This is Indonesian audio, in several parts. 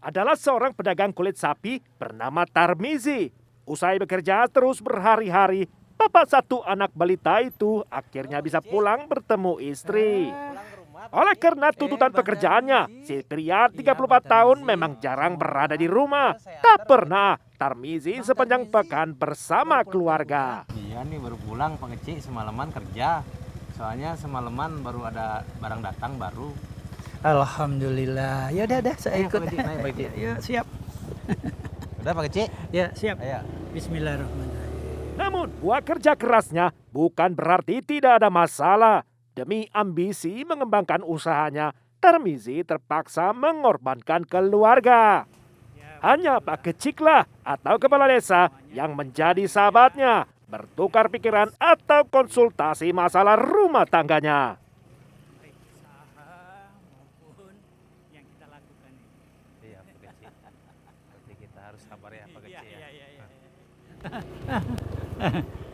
adalah seorang pedagang kulit sapi bernama Tarmizi. Usai bekerja terus berhari-hari, bapak satu anak balita itu akhirnya bisa pulang bertemu istri. Oleh karena tuntutan pekerjaannya, si pria 34 tahun memang jarang berada di rumah. Tak pernah Tarmizi sepanjang pekan bersama keluarga. Iya nih baru pulang Pak Kecik, semalaman kerja. Soalnya semalaman baru ada barang datang baru. Alhamdulillah. Ya udah saya Ayo, ikut. Pak Kecik, naik, Pak Kecik. Ya, siap. Udah Pak Kecik? Ya, siap. Ayo. Bismillahirrahmanirrahim. Namun buah kerja kerasnya bukan berarti tidak ada masalah. Demi ambisi mengembangkan usahanya, Tarmizi terpaksa mengorbankan keluarga. Hanya Pak Keciklah atau kepala desa yang menjadi sahabatnya, bertukar pikiran atau konsultasi masalah rumah tangganya. Iya Pak Kecik. Berarti kita harus sabar ya Pak Kecik ya.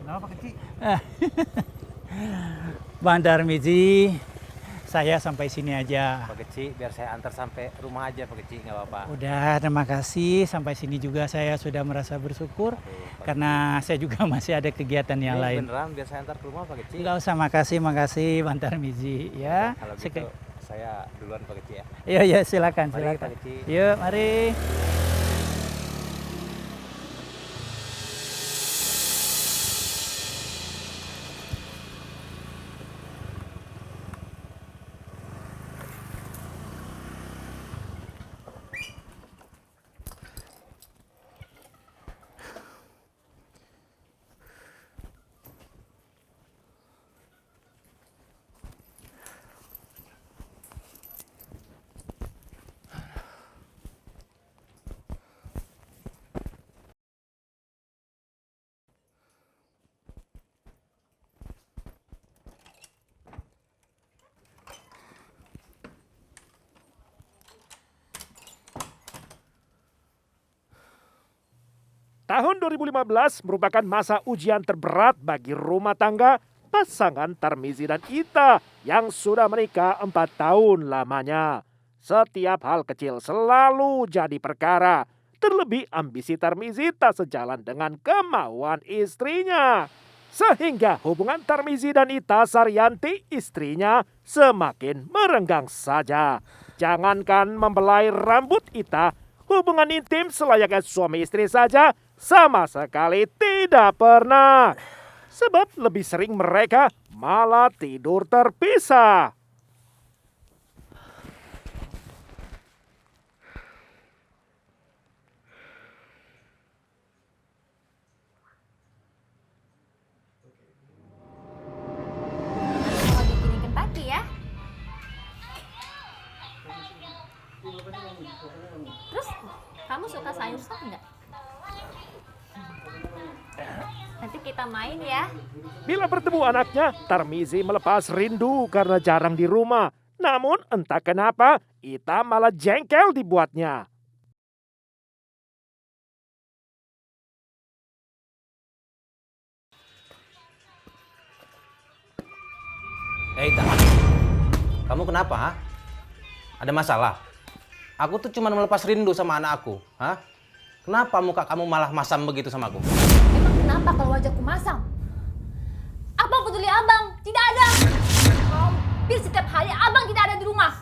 Kenapa Pak Kecik? Bang Tarmizi, saya sampai sini aja. Pak Kecik, biar saya antar sampai rumah aja Pak Kecik, nggak apa-apa. Udah, terima kasih. Sampai sini juga saya sudah merasa bersyukur. Pak Karena saya juga masih ada kegiatan yang Kecik. lain. Beneran biar saya antar ke rumah Pak Kecik. Enggak usah, makasih Bang Tarmizi ya. Kalau gitu saya duluan Pak Kecik ya. Ya silakan. Mari, Pak Kecik. Yuk, mari. Tahun 2015 merupakan masa ujian terberat bagi rumah tangga pasangan Tarmizi dan Ita yang sudah menikah 4 tahun lamanya. Setiap hal kecil selalu jadi perkara. Terlebih ambisi Tarmizi tak sejalan dengan kemauan istrinya. Sehingga hubungan Tarmizi dan Ita Saryanti istrinya semakin merenggang saja. Jangankan membelai rambut Ita, hubungan intim selayaknya suami istri saja sama sekali tidak pernah. Sebab lebih sering mereka malah tidur terpisah. Mau bikinin Kentucky ya. Terus kamu suka sayur sop nggak? Nanti kita main ya. Bila bertemu anaknya, Tarmizi melepas rindu karena jarang di rumah. Namun entah kenapa, Ita malah jengkel dibuatnya. Ita, kamu kenapa, ha? Ada masalah? Aku tuh cuma melepas rindu sama anak aku, ha? Kenapa muka kamu malah masam begitu sama aku? Emang kenapa kalau wajahku masam? Apa peduli abang? Tidak ada. Hampir setiap hari abang tidak ada di rumah.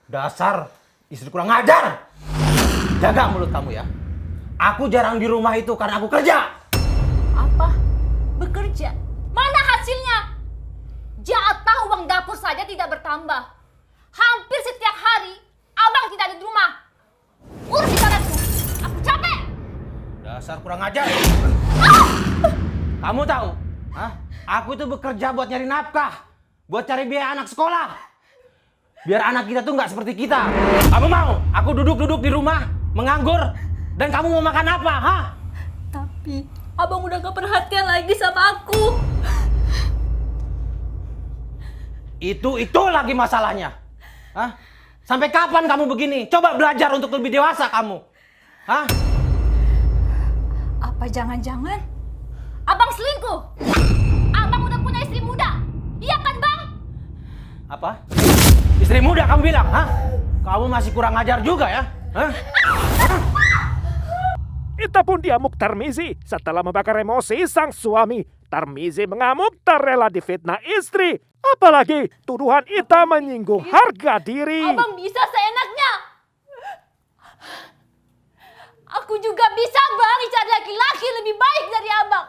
Dasar istri kurang ajar! Jaga mulut kamu ya. Aku jarang di rumah itu karena aku kerja. Apa? Bekerja? Mana hasilnya? Jatah uang dapur saja tidak bertambah. Hampir setiap hari abang tidak ada di rumah. Urus di sanatku. Aku capek. Dasar kurang ajar. Kamu tahu? Hah? Aku itu bekerja buat nyari nafkah. Buat cari biaya anak sekolah. Biar anak kita tuh nggak seperti kita. Kamu mau? Aku duduk-duduk di rumah, menganggur. Dan kamu mau makan apa? Hah? Tapi abang udah gak perhatian lagi sama aku. Itu lagi masalahnya. Hah? Sampai kapan kamu begini? Coba belajar untuk lebih dewasa kamu. Hah? Apa jangan-jangan abang selingkuh? Abang udah punya istri muda. Apa? Istri muda kamu bilang, hah? Kamu masih kurang ajar juga ya? Hah? Ita pun diamuk Tarmizi. Setelah membakar emosi sang suami, Tarmizi mengamuk tak rela difitnah istri. Apalagi tuduhan Ita menyinggung harga diri. Abang bisa seenaknya. Aku juga bisa bang cari laki-laki lebih baik dari abang.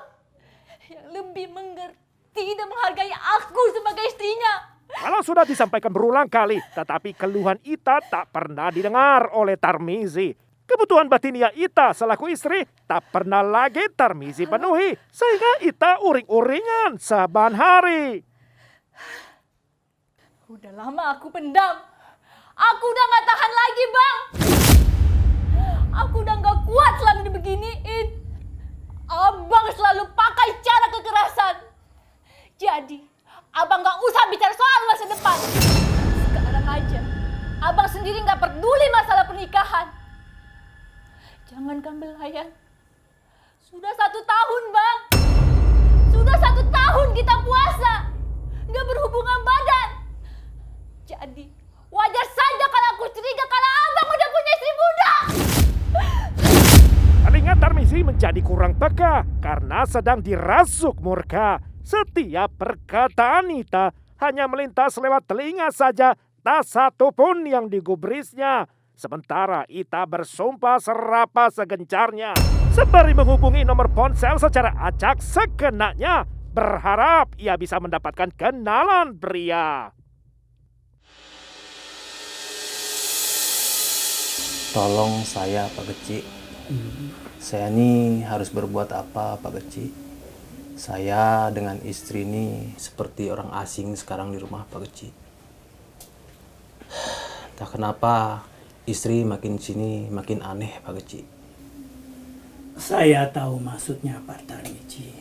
Yang lebih mengerti dan menghargai aku sebagai istrinya. Walau sudah disampaikan berulang kali, tetapi keluhan Ita tak pernah didengar oleh Tarmizi. Kebutuhan batinia Ita selaku istri tak pernah lagi Tarmizi penuhi. Sehingga Ita uring-uringan saban hari. Udah lama aku pendam. Aku udah gak tahan lagi bang. Aku udah gak kuat selalu dibeginiin. Abang selalu pakai cara kekerasan. Jadi, abang gak usah bicara soal masa depan. Sekarang aja, abang sendiri gak peduli masalah pernikahan. Jangankan belayan. Sudah 1 tahun bang. Sudah 1 tahun kita puasa. Gak berhubungan badan. Jadi, wajar saja kalau aku curiga kalau abang udah punya istri muda. Telinga Tarmizi menjadi kurang peka karena sedang dirasuk murka. Setiap perkataan Ita hanya melintas lewat telinga saja, tak satu pun yang digubrisnya. Sementara Ita bersumpah serapa segencarnya. Sembari menghubungi nomor ponsel secara acak sekenanya, berharap ia bisa mendapatkan kenalan pria. Tolong saya, Pak Geci. Saya ini harus berbuat apa, Pak Geci? Saya dengan istri ini seperti orang asing sekarang di rumah, Pak Geci. Tak kenapa istri makin sini makin aneh, Pak Geci. Saya tahu maksudnya Pak Tarmizi.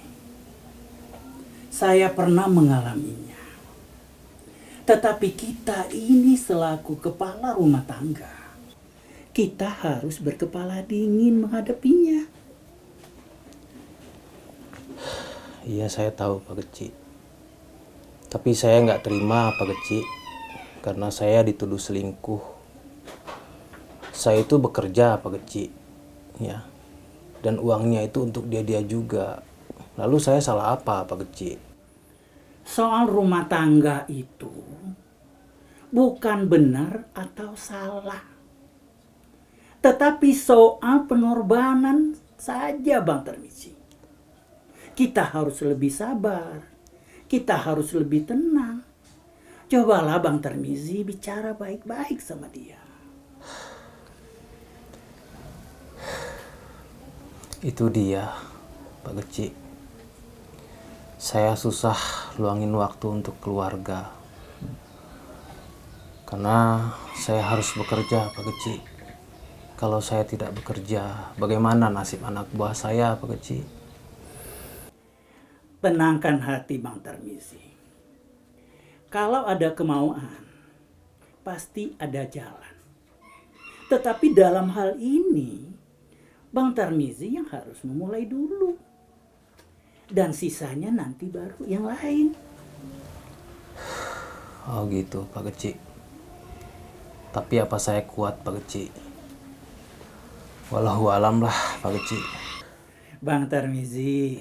Saya pernah mengalaminya. Tetapi kita ini selaku kepala rumah tangga, kita harus berkepala dingin menghadapinya. Iya, saya tahu, Pak Geci. Tapi saya nggak terima, Pak Geci, karena saya dituduh selingkuh. Saya itu bekerja, Pak Geci, ya, dan uangnya itu untuk dia juga. Lalu saya salah apa, Pak Geci? Soal rumah tangga itu bukan benar atau salah, tetapi soal pengorbanan saja, Bang Tarmizi. Kita harus lebih sabar, kita harus lebih tenang. Cobalah Bang Tarmizi bicara baik-baik sama dia. Itu dia, Pak Geci. Saya susah luangin waktu untuk keluarga. Karena saya harus bekerja, Pak Geci. Kalau saya tidak bekerja, bagaimana nasib anak buah saya, Pak Geci? Tenangkan hati Bang Tarmizi. Kalau ada kemauan, pasti ada jalan. Tetapi dalam hal ini, Bang Tarmizi yang harus memulai dulu. Dan sisanya nanti baru yang lain. Oh gitu, Pak Geci. Tapi apa saya kuat, Pak Geci? Wallahu alam lah, Pak Geci. Bang Tarmizi,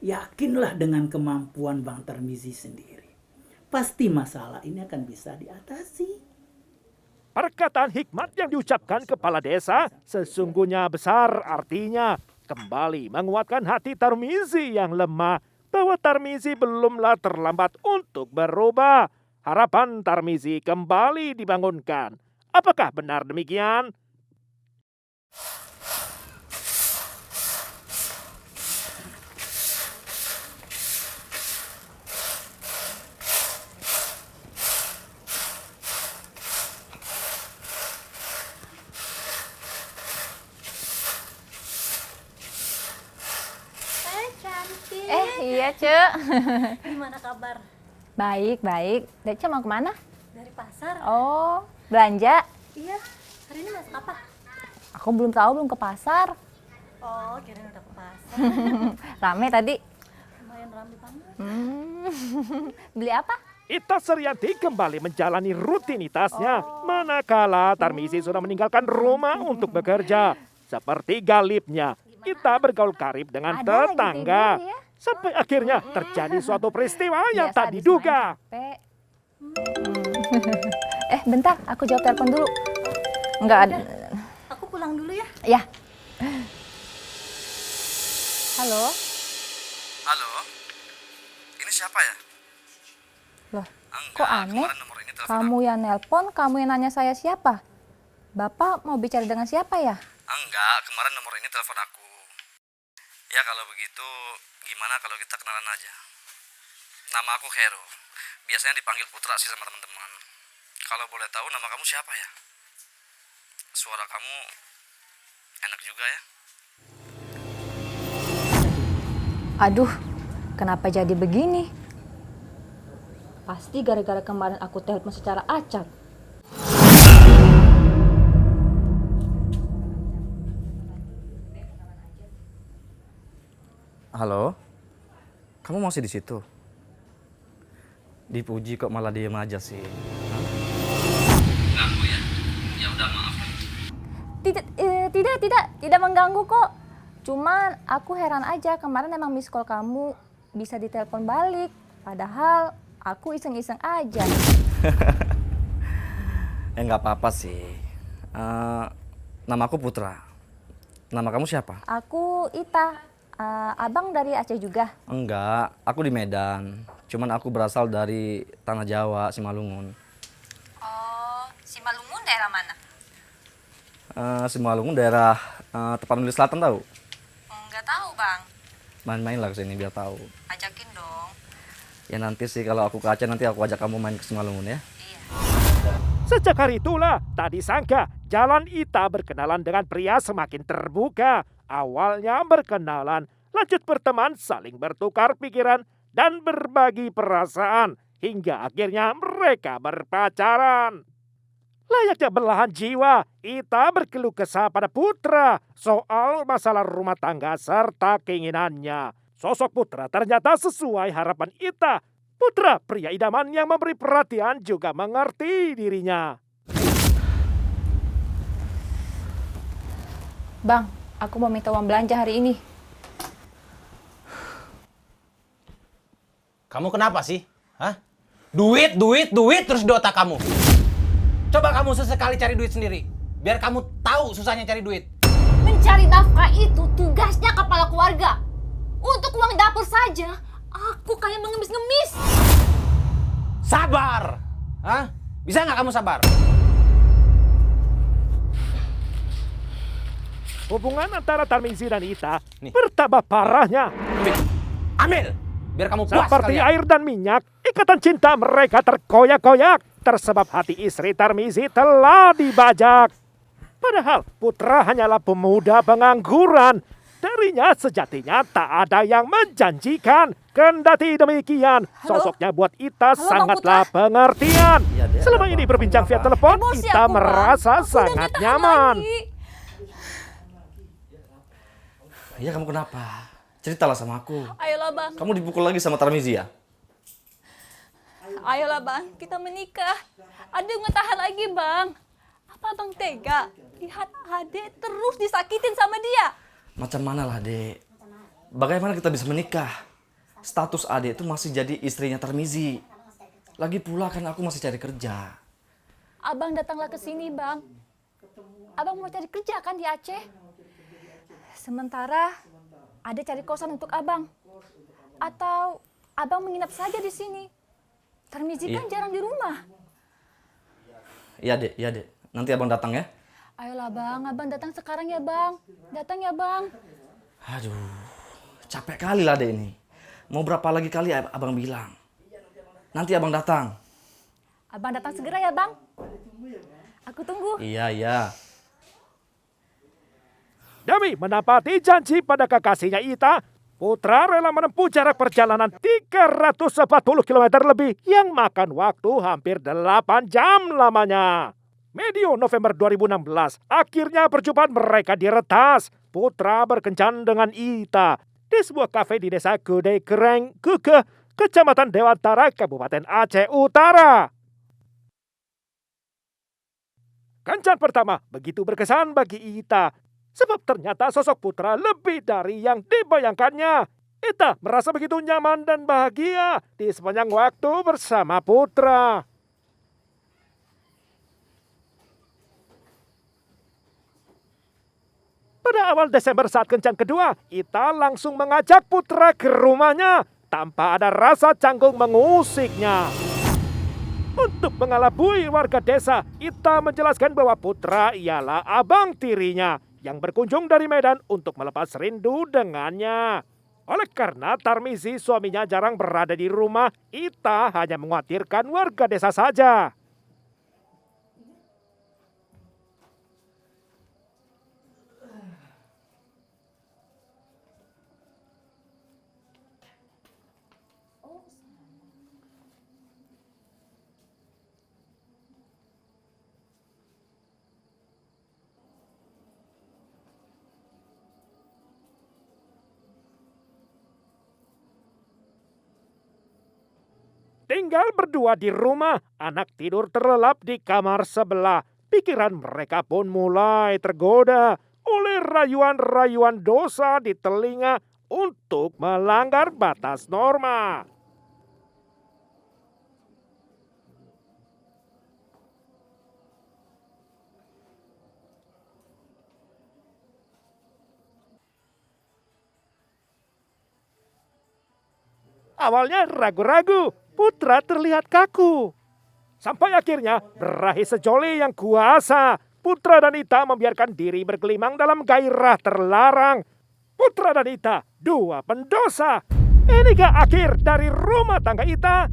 yakinlah dengan kemampuan Bang Tarmizi sendiri. Pasti masalah ini akan bisa diatasi. Perkataan hikmat yang diucapkan kepala desa sesungguhnya besar artinya. Kembali menguatkan hati Tarmizi yang lemah bahwa Tarmizi belumlah terlambat untuk berubah. Harapan Tarmizi kembali dibangunkan. Apakah benar demikian? Iya, Cek. Gimana kabar? Baik, baik. Dece mau kemana? Dari pasar? Oh, belanja? Iya. Hari ini masak apa? Aku belum tahu, belum ke pasar. Oh, kirain udah ke pasar. Rame tadi. Lumayan ramai banget. Beli apa? Ita Srianti kembali menjalani rutinitasnya. Manakala Tarmizi sudah meninggalkan rumah untuk bekerja. Seperti galipnya, Ita bergaul karib dengan Ada lagi tetangga. tidur ya? Sampai akhirnya terjadi suatu peristiwa yang Biasa tak habis diduga. main HP. Bentar, aku jawab telepon dulu. Enggak ada. Aku pulang dulu ya. Ya. Halo? Halo? Ini siapa ya? Loh, kok aneh? Kamu yang nelpon, kamu yang nanya saya siapa? Bapak mau bicara dengan siapa ya? Enggak, kemarin nomor ini telepon aku. Ya kalau begitu, gimana kalau kita kenalan aja? Nama aku Hero. Biasanya dipanggil Putra sih sama teman-teman. Kalau boleh tahu nama kamu siapa ya? Suara kamu enak juga ya. Aduh, kenapa jadi begini? Pasti gara-gara kemarin aku telepon secara acak. Halo? Kamu masih di situ? Dipuji kok malah diem aja sih. Ganggu ya? Ya udah maaf. Tidak mengganggu kok. Cuman aku heran aja kemarin emang miss call kamu bisa ditelepon balik. Padahal aku iseng-iseng aja. Ya nggak apa-apa sih. Nama aku Putra. Nama kamu siapa? Aku Ita. Abang dari Aceh juga. Enggak, aku di Medan. Cuman aku berasal dari Tanah Jawa, Simalungun. Oh, Simalungun daerah mana? Simalungun daerah Tapanuli Selatan tahu? Enggak tahu, Bang. Main-main lah ke sini biar tahu. Ajakin dong. Ya nanti sih kalau aku ke Aceh nanti aku ajak kamu main ke Simalungun ya. Iya. Sejak hari itulah, tak disangka jalan Ita berkenalan dengan pria semakin terbuka. Awalnya berkenalan, lanjut berteman, saling bertukar pikiran, dan berbagi perasaan. Hingga akhirnya mereka berpacaran. Layaknya belahan jiwa, Ita berkeluh kesah pada Putra soal masalah rumah tangga serta keinginannya. Sosok Putra ternyata sesuai harapan Ita. Putra, pria idaman yang memberi perhatian juga mengerti dirinya. Bang, aku mau minta uang belanja hari ini. Kamu kenapa sih? Hah? Duit terus di otak kamu. Coba kamu sesekali cari duit sendiri. Biar kamu tahu susahnya cari duit. Mencari nafkah itu tugasnya kepala keluarga. Untuk uang dapur saja, aku kayak mengemis-ngemis. Sabar! Hah? Bisa nggak kamu sabar? Hubungan antara Tarmizi dan Ita Nih. bertambah parahnya. Ambil! Biar kamu puas Seperti sekalian. air dan minyak, ikatan cinta mereka terkoyak-koyak. Tersebab hati istri Tarmizi telah dibajak. Padahal Putra hanyalah pemuda pengangguran. Darinya sejatinya tak ada yang menjanjikan. Kendati demikian, sosoknya buat Ita Halo, Bang sangatlah Putra. pengertian. Iya, Dek. Selama Ada ini apa? berbincang via Kenapa? telepon, Emosi Ita aku, Bang. merasa Aku udah sangat nggak tahan nyaman. lagi. Iya kamu kenapa? Ceritalah sama aku. Ayolah bang, Kamu dipukul lagi sama Tarmizi ya? ayolah bang, kita menikah. Ade nggak tahan lagi bang. Apa bang tega? Lihat Ade terus disakitin sama dia. Macam mana lah, Dek? Bagaimana kita bisa menikah? Status Ade itu masih jadi istrinya Tarmizi. Lagi pula kan aku masih cari kerja. Abang datanglah ke sini bang. Abang mau cari kerja kan di Aceh? Sementara Ade cari kosan untuk abang. Atau abang menginap saja di sini. Tarmizi kan Iya. jarang di rumah. Iya, Dek. Iya, Dek. Nanti abang datang ya. Ayolah bang, abang datang sekarang ya bang. Datang ya bang. Aduh, capek kali lah Dek ini. Mau berapa lagi kali abang bilang? Nanti abang datang. Abang datang segera ya bang. Aku tunggu. Iya, iya. Demi menepati janji pada kekasihnya Ita, Putra rela menempuh jarak perjalanan 340 km lebih yang makan waktu hampir 8 jam lamanya. Medio November 2016, akhirnya perjumpaan mereka diretas. Putra berkencan dengan Ita di sebuah kafe di desa Gede Kereng, Kekeh, Kecamatan Dewantara, Kabupaten Aceh Utara. Kencan pertama begitu berkesan bagi Ita, sebab ternyata sosok Putra lebih dari yang dibayangkannya. Ita merasa begitu nyaman dan bahagia di sepanjang waktu bersama Putra. Pada awal Desember saat kencan kedua, Ita langsung mengajak Putra ke rumahnya tanpa ada rasa canggung mengusiknya. Untuk mengelabui warga desa, Ita menjelaskan bahwa Putra ialah abang tirinya yang berkunjung dari Medan untuk melepas rindu dengannya. Oleh karena Tarmizi suaminya jarang berada di rumah, Ita hanya mengkhawatirkan warga desa saja. Tinggal berdua di rumah, anak tidur terlelap di kamar sebelah. Pikiran mereka pun mulai tergoda oleh rayuan-rayuan dosa di telinga untuk melanggar batas norma. Awalnya ragu-ragu, Putra terlihat kaku. Sampai akhirnya berahi sejoli yang kuasa. Putra dan Ita membiarkan diri bergelimang dalam gairah terlarang. Putra dan Ita, dua pendosa. Inikah akhir dari rumah tangga Ita?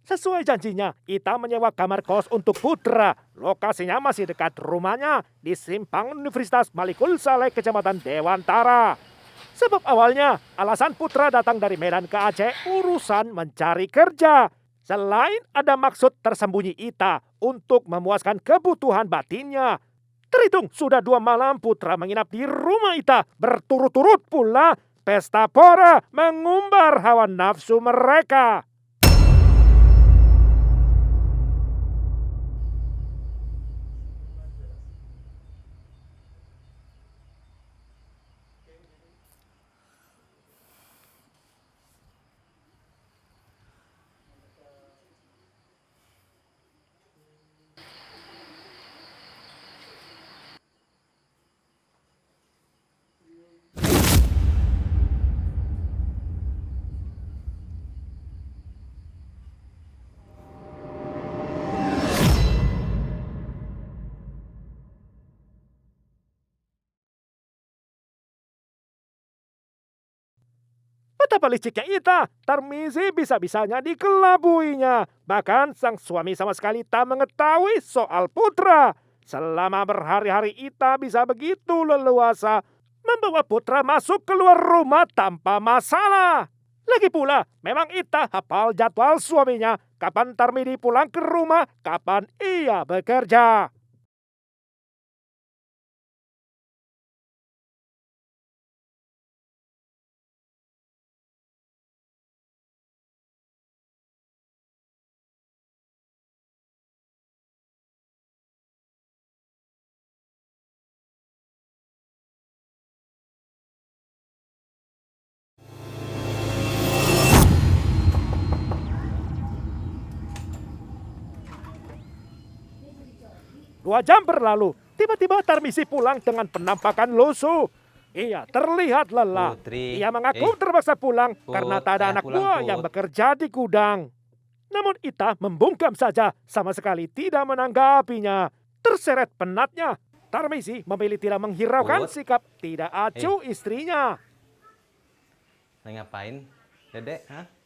Sesuai janjinya, Ita menyewa kamar kos untuk Putra. Lokasinya masih dekat rumahnya di Simpang Universitas Malikul Saleh, Kecamatan Dewantara. Sebab awalnya alasan Putra datang dari Medan ke Aceh urusan mencari kerja. Selain ada maksud tersembunyi Ita untuk memuaskan kebutuhan batinnya. Terhitung sudah 2 malam Putra menginap di rumah Ita. Berturut-turut pula pesta pora mengumbar hawa nafsu mereka. Betapa liciknya Ita, Tarmizi bisa-bisanya dikelabuinya. Bahkan sang suami sama sekali tak mengetahui soal Putra. Selama berhari-hari Ita bisa begitu leluasa membawa Putra masuk keluar rumah tanpa masalah. Lagi pula, memang Ita hafal jadwal suaminya, kapan Tarmidi pulang ke rumah, kapan ia bekerja. Dua jam berlalu, tiba-tiba Tarmizi pulang dengan penampakan lusuh. Ia terlihat lelah. Putri, Ia mengaku terpaksa pulang karena tak ada saya anak pulang, buah Put. yang bekerja di gudang. Namun Ita membungkam saja, sama sekali tidak menanggapinya. Terseret penatnya, Tarmizi memilih tidak menghiraukan Put. sikap tidak acuh istrinya. Lagi ngapain, Dedek? Hah?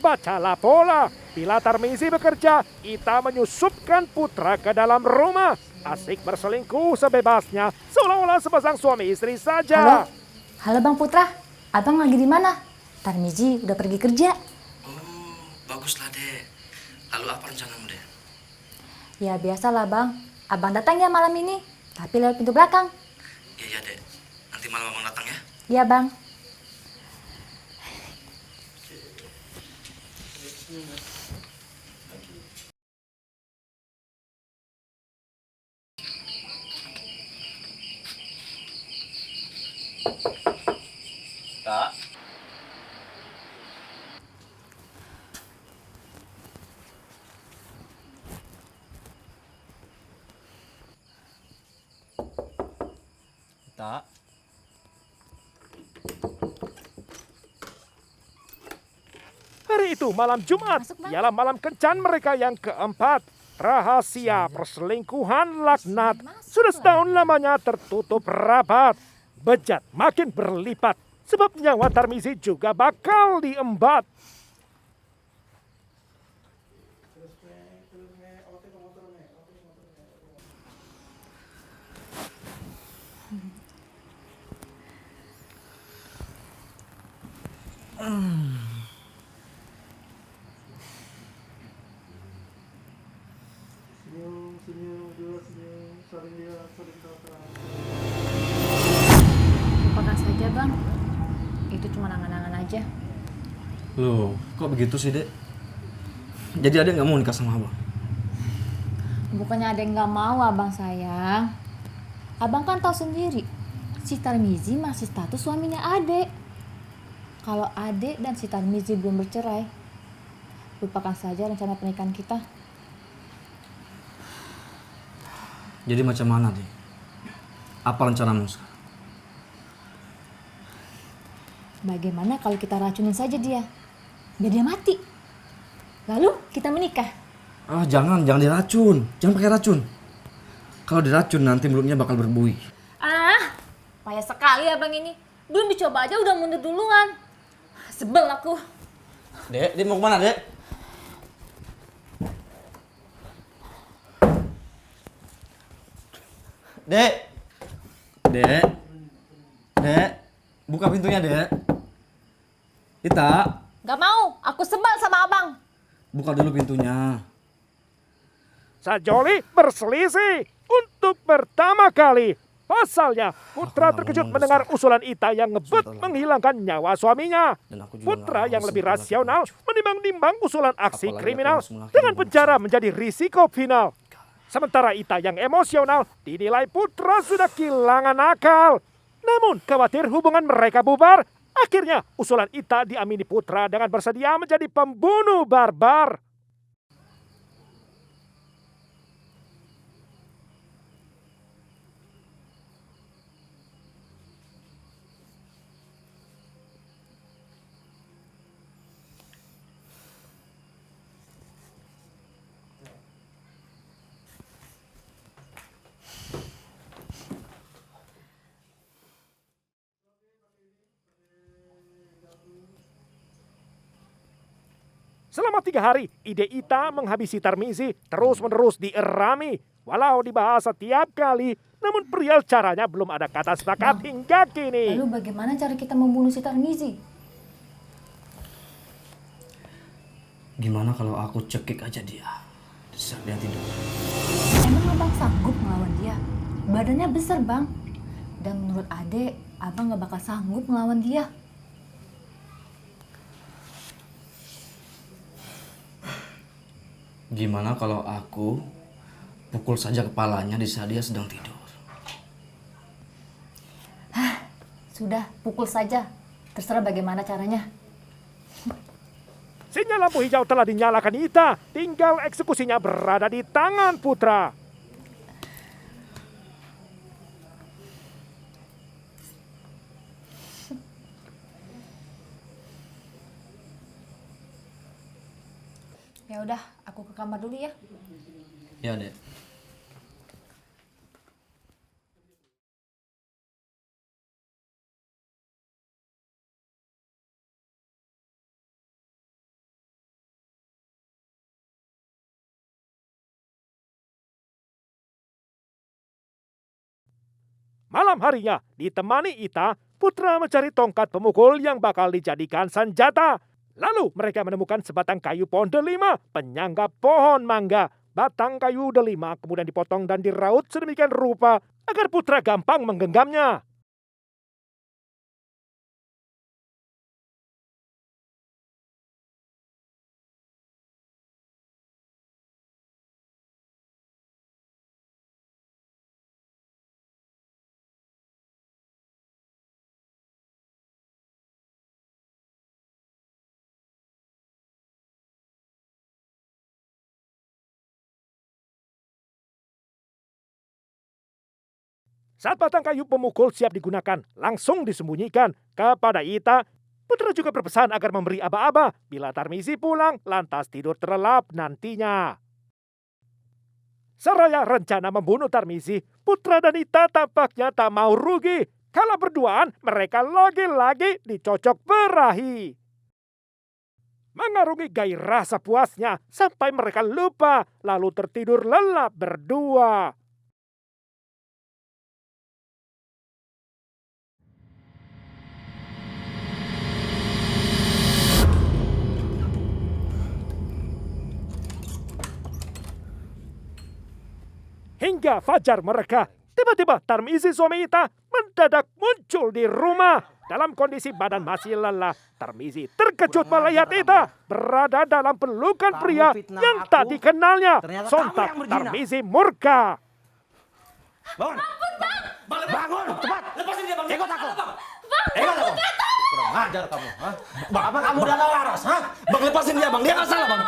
Bacalah pola. Bila Tarmizi bekerja, Ita menyusupkan Putra ke dalam rumah. Asik berselingkuh sebebasnya, seolah-olah sepasang suami istri saja. Halo Bang Putra, Abang lagi di mana? Tarmizi udah pergi kerja. Oh, baguslah, Dek. Lalu apa rencanamu, Dek? Ya biasalah Bang, Abang datang ya malam ini, tapi lewat pintu belakang. Iya, Dek. Nanti malam abang datang ya. Iya Bang. Tak. Tak. Hari itu malam Jumat, Masuk, Bang. ialah malam kencan mereka yang keempat. Rahasia perselingkuhan laknat sudah setahun lamanya tertutup rapat. Bejat makin berlipat, sebab nyawa Tarmizi juga bakal diembat. Lupakan saja Bang, itu cuma angan-angan aja. Loh, kok begitu sih, Dek? Jadi Adek nggak mau nikah sama abang? Bukannya ada yang nggak mau Abang sayang. Abang kan tahu sendiri, si Tarmizi masih status suaminya Adek. Kalau Adek dan si Tarmizi belum bercerai, lupakan saja rencana pernikahan kita. Jadi macam mana, Dek? Apa rencanamu sekarang? Bagaimana kalau kita racunin saja dia, biar dia mati. Lalu kita menikah. Ah, jangan diracun. Jangan pakai racun. Kalau diracun nanti mulutnya bakal berbuih. Ah, payah sekali Abang ini. Belum dicoba aja udah mundur duluan. Sebel aku. Dek mau kemana, Dek? Dek. Dek. Buka pintunya, Dek. Ita, Gak mau, aku sebel sama Abang. buka dulu pintunya. Sajoli berselisih untuk pertama kali. Pasalnya, Putra Aku nggak terkejut mau mendengar mendesak. usulan Ita yang ngebet Sebentar lagi. menghilangkan nyawa suaminya. Dan aku juga Putra nggak yang mau lebih sentuh laki rasional pelacur. menimbang-nimbang usulan aksi Apalagi kriminal aku harus mengakhiri dengan hubungan penjara tersebut. menjadi risiko final. Sementara Ita yang emosional dinilai Putra sudah kehilangan akal. Namun khawatir hubungan mereka bubar, akhirnya usulan Ita diamini Putra dengan bersedia menjadi pembunuh barbar. Selama 3 hari, ide Ita menghabisi Tarmizi terus-menerus dierami. Walau dibahas setiap kali, namun perihal caranya belum ada kata sepakat hingga kini. Lalu bagaimana cara kita membunuh si Tarmizi? Gimana kalau aku cekik aja dia saat dia tidur? Emang Abang sanggup melawan dia? Badannya besar Bang. Dan menurut Adek, Abang gak bakal sanggup melawan dia. Gimana kalau aku pukul saja kepalanya di saat dia sedang tidur? Sudah, pukul saja. Terserah bagaimana caranya. Sinyal lampu hijau telah dinyalakan Ita, tinggal eksekusinya berada di tangan Putra. Ya udah, aku ke kamar dulu ya. Ya, Dek. Malam harinya, ditemani Ita, Putra mencari tongkat pemukul yang bakal dijadikan senjata. Lalu mereka menemukan sebatang kayu pohon delima, penyangga pohon mangga. Batang kayu delima kemudian dipotong dan diraut sedemikian rupa agar Putra gampang menggenggamnya. Saat batang kayu pemukul siap digunakan, langsung disembunyikan kepada Ita. Putra juga berpesan agar memberi aba-aba bila Tarmizi pulang lantas tidur terlelap nantinya. Seraya rencana membunuh Tarmizi, Putra dan Ita tampaknya tak mau rugi. Kalau berduaan, mereka lagi-lagi dicocok berahi. Mengarungi gairah sepuasnya sampai mereka lupa lalu tertidur lelap berdua. Hingga fajar mereka, tiba-tiba Tarmizi suami Ita mendadak muncul di rumah. Dalam kondisi badan masih lelah, Tarmizi terkejut melihat Ita berada dalam pelukan pria fitnah yang aku. tak dikenalnya. Ternyata Sontak kamu yang berzina. Tarmizi murka. Bangun! Bangun! Cepat! Lepasin dia, Bang! Ikut aku! Ikut aku! Kurang ajar kamu, ha? Bang, apa kamu udah waras, ha? Bang, lepasin dia, Bang. Dia nggak salah, Bang.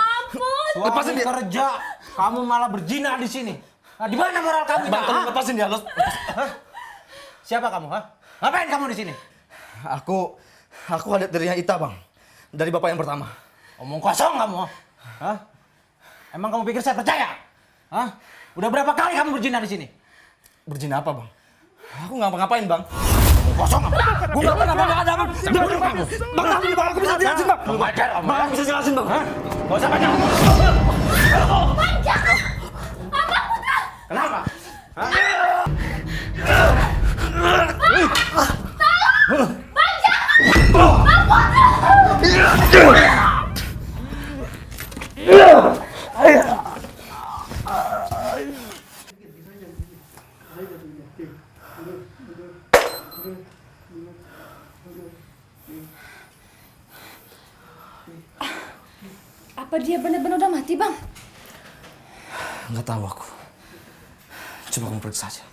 Lepasin dia. Kerja, kamu malah berzina di sini. Nah, di mana moral kamu? Bang, tolong ha? lepasin dia. Hah? Siapa kamu, ha? Ngapain kamu di sini? Aku adik dirinya Ita, Bang. Dari bapak yang pertama. Omong kosong kamu, ha? Emang kamu pikir saya percaya? Hah? Udah berapa kali kamu berzina di sini? Berzina apa, Bang? Aku nggak ngapa-ngapain, Bang. Kosong kamu. Gue nggak pernah ngapa-ngapain, Bang. Bunuh kamu. Bang, aku bisa jelasin, Bang. Lu ngajar kamu. Bang, aku bisa jelasin, Bang. Hah? Gak usah banyak. Kenapa? Hah? Apa dia benar-benar udah mati, Bang? Nggak tahu aku. Coba kamu periksa saja.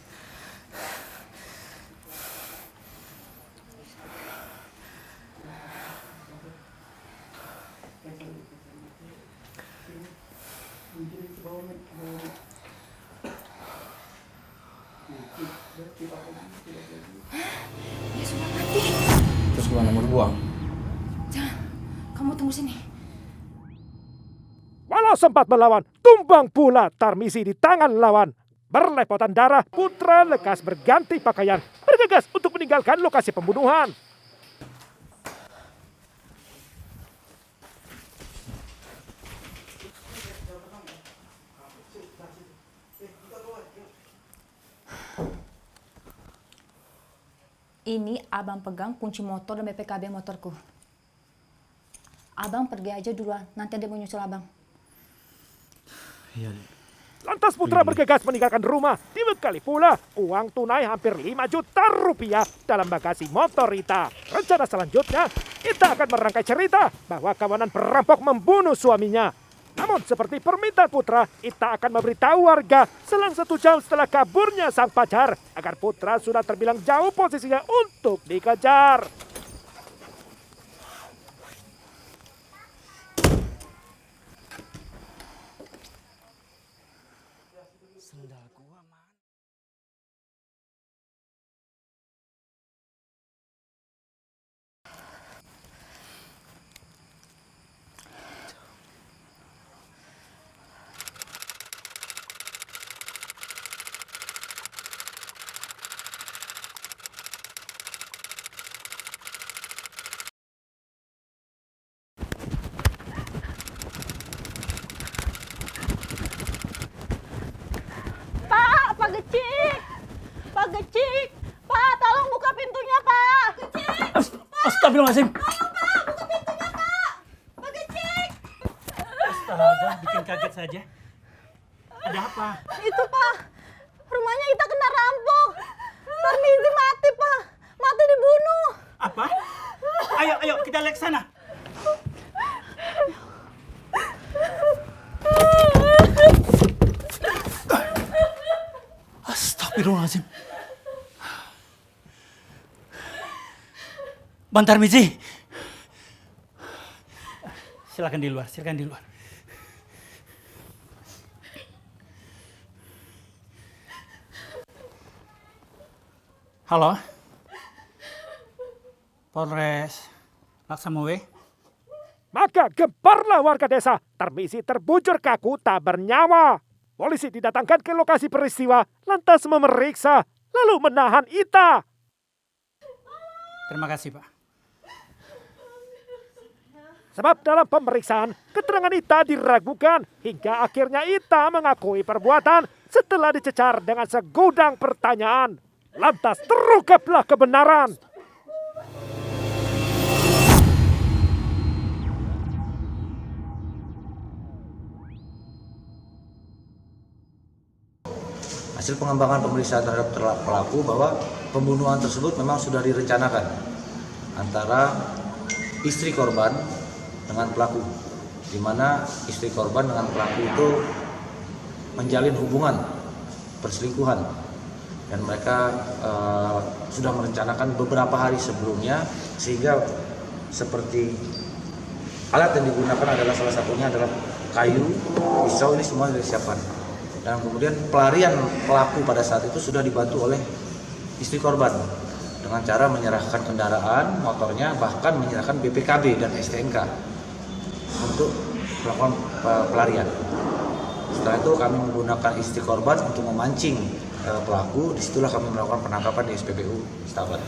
Dia sudah mati. Terus gimana mau dibuang? Jangan, kamu tunggu sini. Walau sempat melawan, tumbang pula Tarmizi di tangan lawan. Berlepotan darah, Putra lekas berganti pakaian, bergegas untuk meninggalkan lokasi pembunuhan. Ini abang pegang kunci motor dan BPKB motorku. Abang pergi aja duluan, nanti dia mau nyusul abang. Iya, Dek. Lantas Putra bergegas meninggalkan rumah, dibekali pula uang tunai hampir 5 juta rupiah dalam bagasi motor Ita. Rencana selanjutnya, Ita akan merangkai cerita bahwa kawanan perampok membunuh suaminya. Namun seperti permintaan Putra, Ita akan memberitahu warga selang 1 jam setelah kaburnya sang pacar agar Putra sudah terbilang jauh posisinya untuk dikejar. Pak Gecik! Pak Gecik! Astagfirullahaladzim. Astaga, bikin kaget saja. Ada apa? Itu Pak, rumahnya kita kena rampok. Tarmizi mati Pak, mati dibunuh. Apa? Ayo, kita lihat ke sana. Astagfirullahaladzim. Bang Tarmizi. Silakan di luar. Halo. Polres Laksamawe. Maka gemparlah warga desa. Tarmizi terbujur kaku tak bernyawa. Polisi didatangkan ke lokasi peristiwa lantas memeriksa lalu menahan Ita. Terima kasih, Pak. Sebab dalam pemeriksaan, keterangan Ita diragukan hingga akhirnya Ita mengakui perbuatan setelah dicecar dengan segudang pertanyaan. Lantas terungkaplah kebenaran. Hasil pengembangan pemeriksaan terhadap pelaku bahwa pembunuhan tersebut memang sudah direncanakan antara istri korban dengan pelaku, di mana istri korban dengan pelaku itu menjalin hubungan perselingkuhan dan mereka sudah merencanakan beberapa hari sebelumnya, sehingga seperti alat yang digunakan adalah salah satunya adalah kayu, pisau, ini semua disiapkan. Dan kemudian pelarian pelaku pada saat itu sudah dibantu oleh istri korban dengan cara menyerahkan kendaraan motornya, bahkan menyerahkan BPKB dan STNK untuk melakukan pelarian. Setelah itu kami menggunakan istri korban untuk memancing pelaku. Disitulah kami melakukan penangkapan di SPBU Stabat.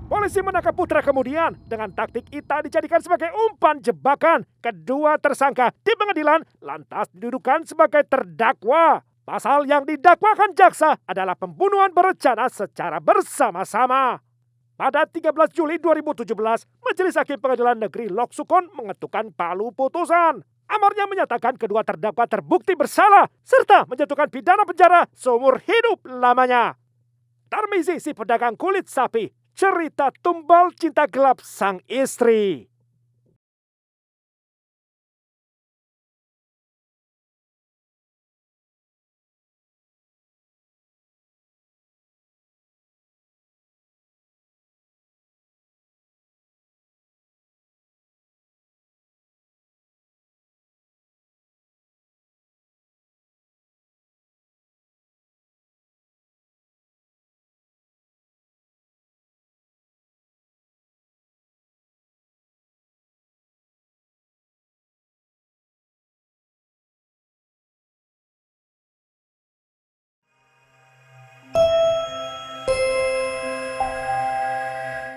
Polisi menangkap Putra kemudian dengan taktik Ita dijadikan sebagai umpan jebakan. Kedua tersangka di pengadilan lantas didudukan sebagai terdakwa. Pasal yang didakwakan jaksa adalah pembunuhan berencana secara bersama-sama. Pada 13 Juli 2017, Majelis Hakim Pengadilan Negeri Lok Sukon mengetukkan palu putusan. Amarnya menyatakan kedua terdakwa terbukti bersalah serta menjatuhkan pidana penjara seumur hidup lamanya. Tarmizi si pedagang kulit sapi, cerita tumbal cinta gelap sang istri.